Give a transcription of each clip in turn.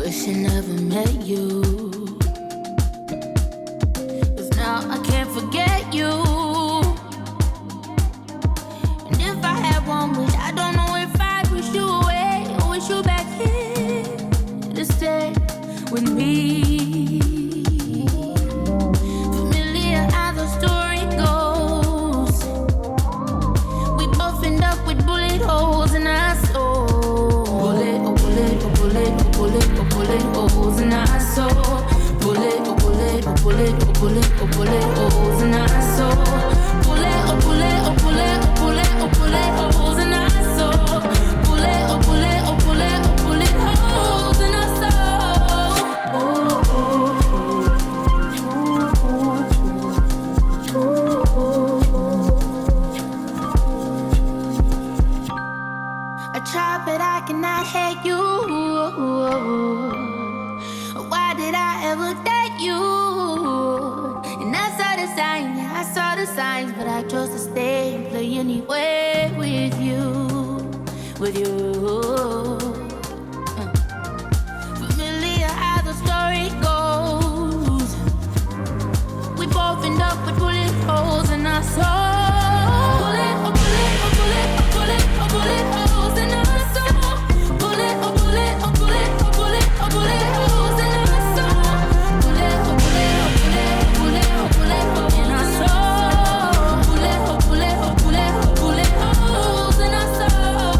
Wish I never met you. 'Cause now I can't forget you. And if I had one wish, I don't know if I'd wish you away or wish you back here to stay with me. Familiar how the story goes. We both end up with bullet holes in our soul. Bullet, oh bullet, oh bullet, oh bullet, oh bullet holes in our soul. Bullet, oh bullet, oh bullet, oh bullet, oh bullet holes in our soul. Bullet, oh bullet, oh bullet, oh bullet, oh bullet holes in our soul. Bullet, oh bullet, oh bullet, oh bullet holes in our soul. I try, but I cannot hate you. Why did I ever date you? And I saw the signs, yeah, I saw the signs, but I chose to stay and play anyway with you, with you. Familiar how the story goes. We both end up with bullet holes in our soul. Bullet, oh bullet, oh bullet, oh bullet, oh bullet holes in our soul. Bullet, oh bullet, oh bullet, oh bullet, oh bullet holes in our soul. Bullet, oh bullet, oh bullet, oh bullet, oh bullet holes in our soul. Bullet, oh bullet, oh bullet, oh bullet holes in our soul.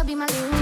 be my